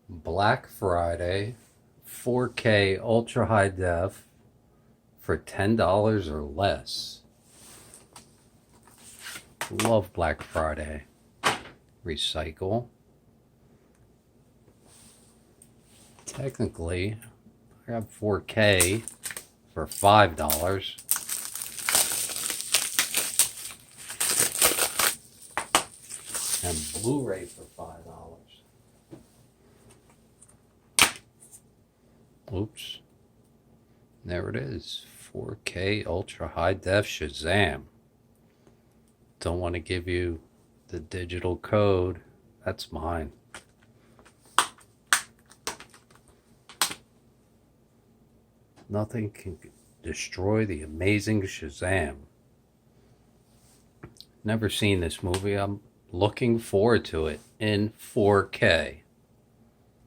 Black Friday, 4K ultra high def for $10 or less. Love Black Friday. Recycle. Technically, I got 4K for $5. And Blu-ray for $5. Oops. There it is. 4K Ultra High Def SHAZAM. Don't want to give you the digital code. That's mine. Nothing can destroy the amazing SHAZAM. Never seen this movie. I'm looking forward to it in 4K.